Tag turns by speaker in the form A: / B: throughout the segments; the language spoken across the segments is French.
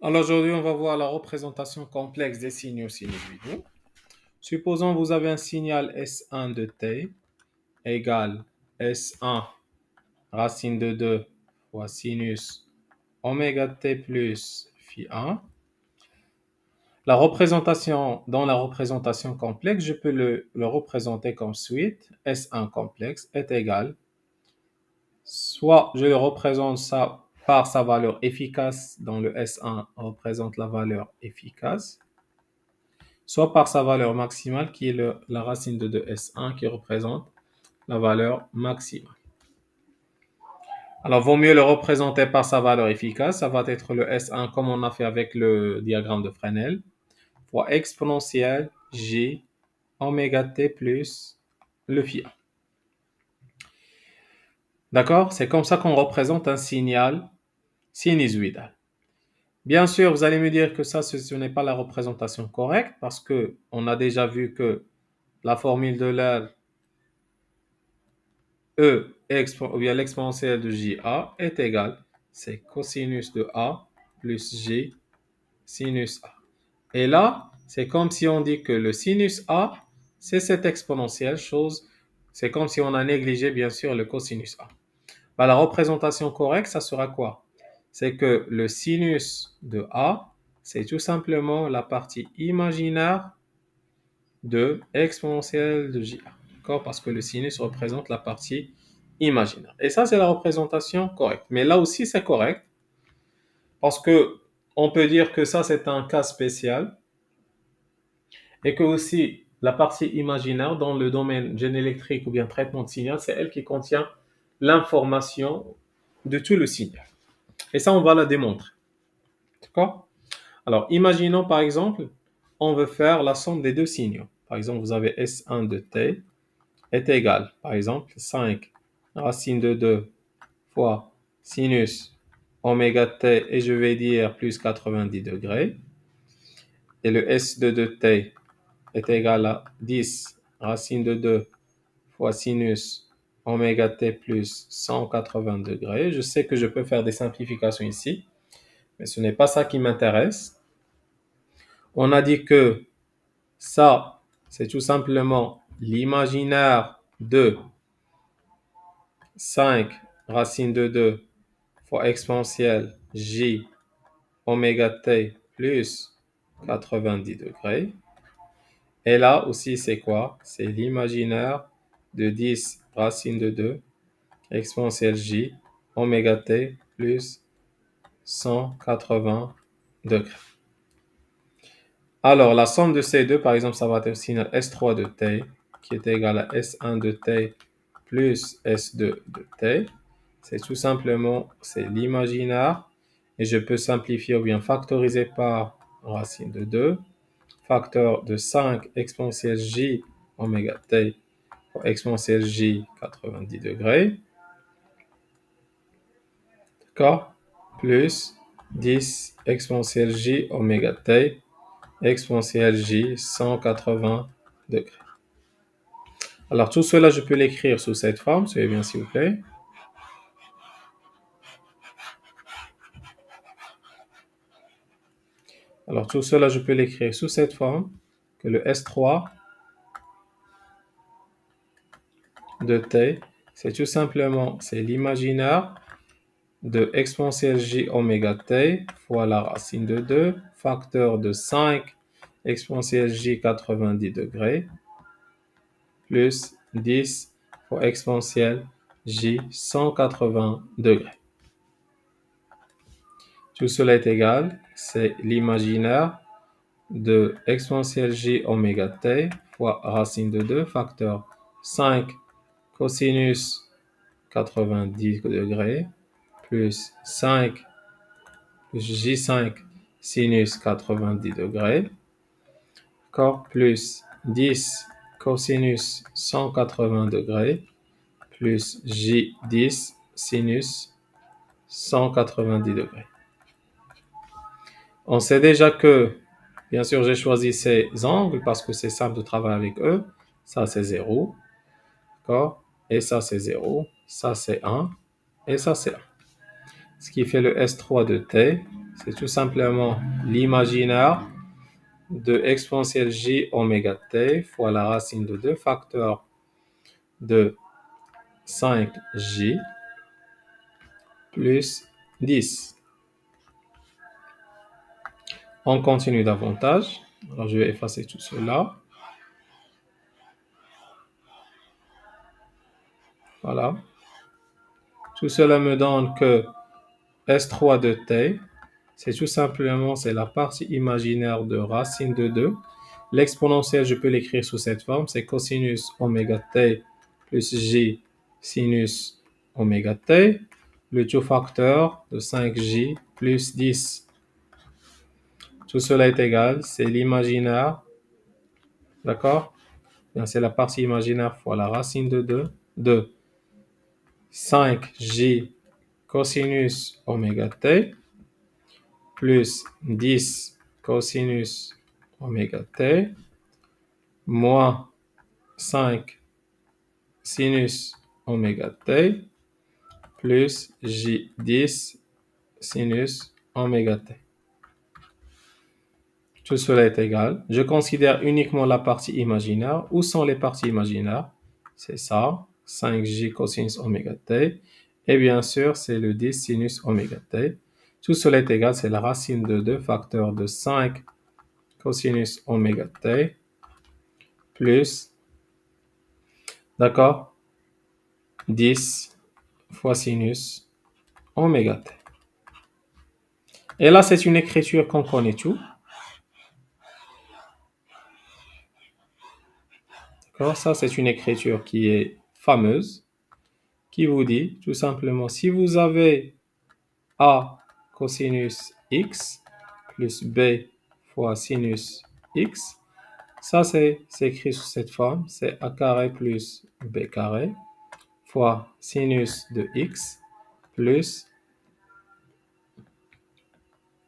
A: Alors aujourd'hui, on va voir la représentation complexe des signaux sinusoïdaux. Supposons que vous avez un signal S1 de t égale S1 racine de 2 fois sinus oméga t plus phi 1. Dans la représentation complexe, je peux le représenter comme suite. S1 complexe est égal, soit je le représente ça par sa valeur efficace, dans le S1 représente la valeur efficace, soit par sa valeur maximale qui est la racine de 2S1 qui représente la valeur maximale. Alors, vaut mieux le représenter par sa valeur efficace. Ça va être le S1 comme on a fait avec le diagramme de Fresnel, fois exponentielle J oméga t plus le phi 1. D'accord? C'est comme ça qu'on représente un signal sinusoïdal. Bien sûr, vous allez me dire que ça, ce n'est pas la représentation correcte parce qu'on a déjà vu que la formule de l'air E ou bien l'exponentielle de JA est égale, c'est cosinus de A plus J sinus A. Et là, c'est comme si on dit que le sinus A, c'est cette exponentielle chose, c'est comme si on a négligé bien sûr le cosinus A. Ben, la représentation correcte, ça sera quoi? C'est que le sinus de A, c'est tout simplement la partie imaginaire de exponentielle de JA. D'accord? Parce que le sinus représente la partie imaginaire. Et ça, c'est la représentation correcte. Mais là aussi, c'est correct. Parce que on peut dire que ça, c'est un cas spécial. Et que aussi, la partie imaginaire dans le domaine génie électrique ou bien traitement de signal, c'est elle qui contient l'information de tout le signal. Et ça, on va la démontrer. D'accord? Alors, imaginons par exemple, on veut faire la somme des deux signaux. Par exemple, vous avez S1 de t est égal, par exemple, 5 racine de 2 fois sinus oméga t, et je vais dire plus 90 degrés. Et le S2 de t est égal à 10 racine de 2 fois sinus oméga t plus 180 degrés. Je sais que je peux faire des simplifications ici, mais ce n'est pas ça qui m'intéresse. On a dit que ça, c'est tout simplement l'imaginaire de 5 racine de 2 fois exponentielle J oméga t plus 90 degrés. Et là aussi, c'est quoi? C'est l'imaginaire de 10 racine de 2 exponentielle J oméga t plus 180 degrés. Alors, la somme de ces deux, par exemple, ça va être le signal S3 de t qui est égal à S1 de t plus S2 de t. C'est tout simplement, c'est l'imaginaire. Et je peux simplifier ou bien factoriser par racine de 2. Facteur de 5 exponentielle J oméga t exponentielle J 90 degrés. D'accord? Plus 10 exponentielle J oméga t exponentielle J 180 degrés. Alors tout cela, je peux l'écrire sous cette forme. Soyez bien s'il vous plaît. Alors tout cela, je peux l'écrire sous cette forme, que le S3 de t, c'est tout simplement, c'est l'imaginaire de exponentielle J oméga t fois la racine de 2, facteur de 5 exponentielle J 90 degrés, plus 10 fois exponentielle J 180 degrés. Tout cela est égal, c'est l'imaginaire de exponentielle J oméga t fois racine de 2, facteur 5 cosinus 90 degrés, plus 5 plus J5 sinus 90 degrés, encore plus 10 cosinus 180 degrés, plus J10 sinus 190 degrés. On sait déjà que, bien sûr, j'ai choisi ces angles parce que c'est simple de travailler avec eux. Ça, c'est 0. D'accord? Et ça, c'est 0. Ça, c'est 1. Et ça, c'est 1. Ce qui fait le S3 de t, c'est tout simplement l'imaginaire de exponentielle j oméga t fois la racine de 2 facteurs de 5j plus 10. On continue davantage. Alors, je vais effacer tout cela. Voilà. Tout cela me donne que S3 de t, c'est tout simplement c'est la partie imaginaire de racine de 2. L'exponentielle, je peux l'écrire sous cette forme, c'est cosinus oméga t plus j sinus oméga t, le tout facteur de 5j plus 10. Tout cela est égal, c'est l'imaginaire, d'accord? C'est la partie imaginaire fois la racine de 2 de 5j cosinus oméga t plus 10 cosinus oméga t moins 5 sinus oméga t plus j10 sinus oméga t. Tout cela est égal. Je considère uniquement la partie imaginaire. Où sont les parties imaginaires? C'est ça, 5j cosinus oméga t. Et bien sûr, c'est le 10 sinus oméga t. Tout cela est égal, c'est la racine de 2 facteurs de 5 cosinus oméga t plus, d'accord, 10 fois sinus oméga t. Et là, c'est une écriture qu'on connaît tout. D'accord, ça, c'est une écriture qui est fameuse, qui vous dit tout simplement, si vous avez A cosinus x plus B fois sinus x, ça, c'est écrit sous cette forme, c'est A carré plus B carré fois sinus de x plus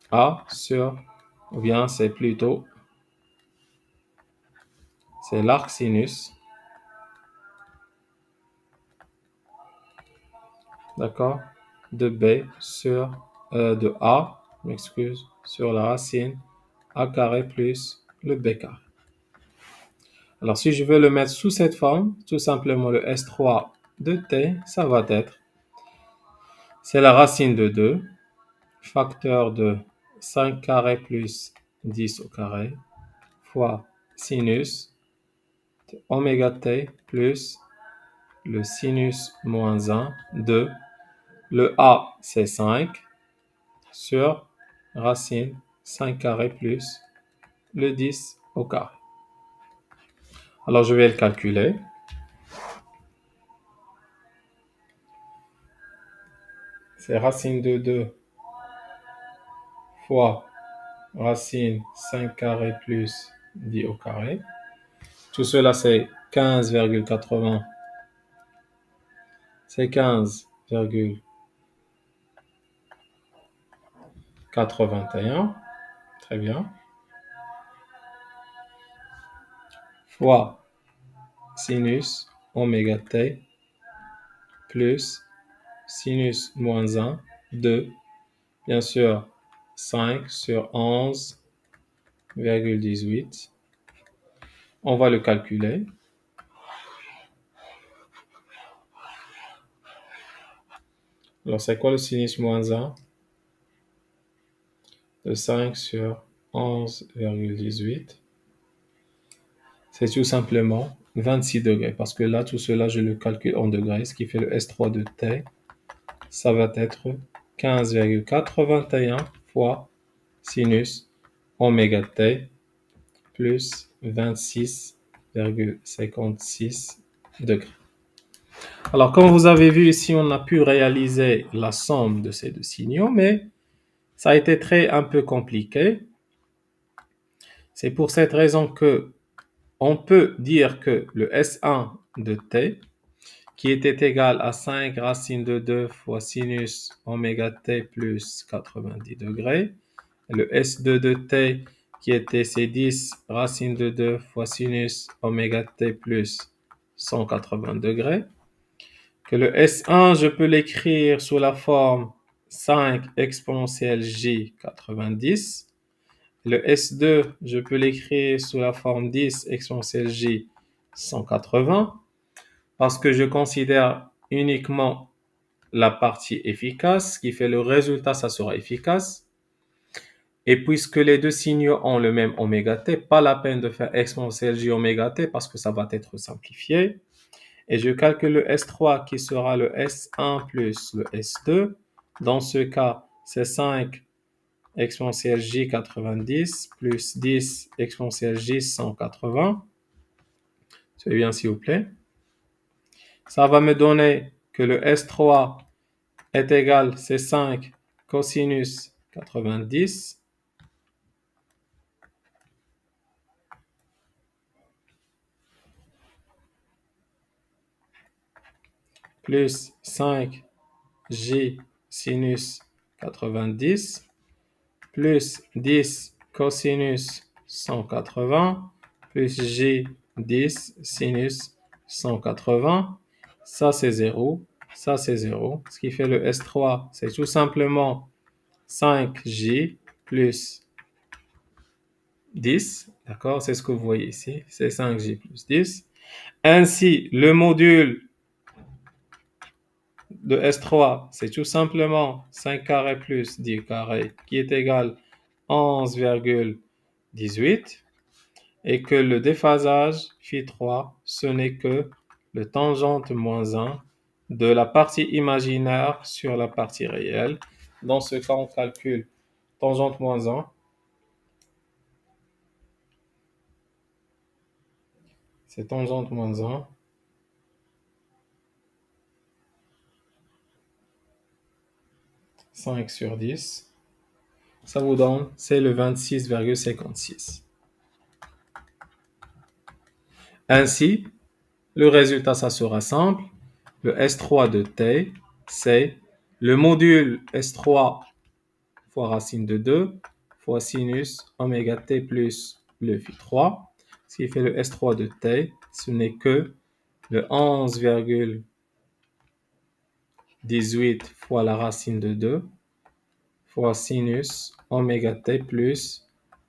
A: A sur, ou bien c'est plutôt, c'est l'arc sinus, d'accord, de B sur, de A, m'excuse, sur la racine A carré plus le B carré. Alors, si je veux le mettre sous cette forme, tout simplement le S3 de T, ça va être, c'est la racine de 2, facteur de 5 carré plus 10 au carré, fois sinus de oméga t plus le sinus moins 1 de, le A c'est 5, sur racine 5 carré plus le 10 au carré. Alors je vais le calculer. C'est racine de 2 fois racine 5 carré plus 10 au carré. Tout cela, c'est 15,80. C'est 15,81. Très bien. Fois sinus oméga t plus sinus moins 1 de, bien sûr, 5 sur 11,18. On va le calculer. Alors, c'est quoi le sinus moins 1 de 5 sur 11,18? C'est tout simplement 26 degrés. Parce que là, tout cela, je le calcule en degrés. Ce qui fait le S3 de T, ça va être 15,81 fois sinus oméga T plus 26,56 degrés. Alors, comme vous avez vu ici, on a pu réaliser la somme de ces deux signaux, mais ça a été un peu compliqué. C'est pour cette raison que on peut dire que le S1 de t, qui était égal à 5 racine de 2 fois sinus oméga t plus 90 degrés, et le S2 de t, qui était c'est 10 racine de 2 fois sinus oméga t plus 180 degrés, que le S1, je peux l'écrire sous la forme 5 exponentielle j 90. Le S2, je peux l'écrire sous la forme 10 exponentielle j 180 parce que je considère uniquement la partie efficace, ce qui fait le résultat, ça sera efficace. Et puisque les deux signaux ont le même oméga t, pas la peine de faire exponentielle j oméga t parce que ça va être simplifié. Et je calcule le S3 qui sera le S1 plus le S2. Dans ce cas, c'est 5 exponentielle j 90 plus 10 exponentielle j 180. Suivez bien s'il vous plaît. Ça va me donner que le S3 est égal, c'est 5 cosinus 90 plus 5 j sinus 90 plus 10 cosinus 180 plus j 10 sinus 180. Ça, c'est 0. Ça, c'est 0. Ce qui fait le S3, c'est tout simplement 5j plus 10. D'accord? C'est ce que vous voyez ici. C'est 5j plus 10. Ainsi, le module de S3, c'est tout simplement 5 carré plus 10 carré qui est égal à 11,18 et que le déphasage phi3, ce n'est que le tangente moins 1 de la partie imaginaire sur la partie réelle. Dans ce cas, on calcule tangente moins 1. C'est tangente moins 1. « 5 sur 10. Ça vous donne, c'est le 26,56. Ainsi, le résultat, ça sera simple. Le S3 de t, c'est le module S3 fois racine de 2 fois sinus oméga t plus le phi3. Ce qui fait le S3 de t, ce n'est que le 11,18 fois la racine de 2 fois sinus oméga t plus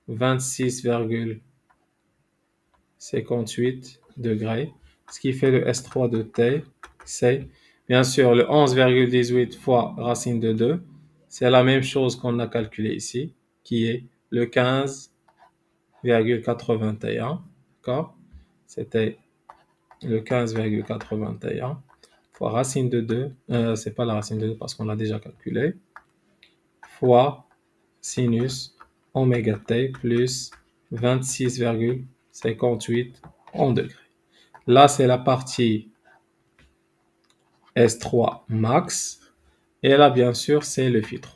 A: 26,58 degrés. Ce qui fait le S3 de t, c'est bien sûr le 11,18 fois racine de 2. C'est la même chose qu'on a calculé ici, qui est le 15,81. D'accord? C'était le 15,81 fois racine de 2. C'est pas la racine de 2 parce qu'on l'a déjà calculé. Fois sinus oméga t plus 26,58 en degrés. Là, c'est la partie S3 max. Et là, bien sûr, c'est le phi3.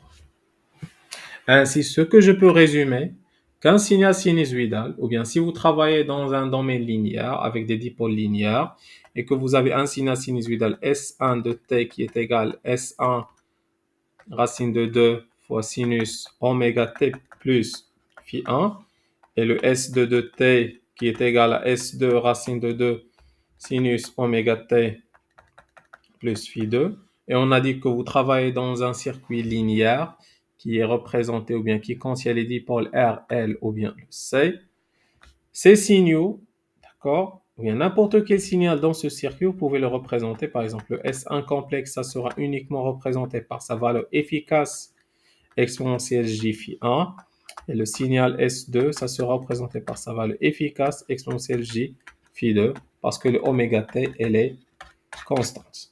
A: Ainsi, ce que je peux résumer, qu'un signal sinusoïdal, ou bien si vous travaillez dans un domaine linéaire avec des dipôles linéaires, et que vous avez un signal sinusoïdal S1 de t qui est égal à S1 racine de 2 fois sinus oméga t plus phi 1, et le S2 de t qui est égal à S2 racine de 2 sinus oméga t plus phi 2. Et on a dit que vous travaillez dans un circuit linéaire qui est représenté ou bien qui contient les dipôles R, L ou bien le C. Ces signaux, d'accord, ou bien n'importe quel signal dans ce circuit, vous pouvez le représenter. Par exemple, le S1 complexe, ça sera uniquement représenté par sa valeur efficace exponentielle j phi 1. Et le signal S2, ça sera représenté par sa valeur efficace exponentielle j phi 2 parce que le oméga t, elle est constante.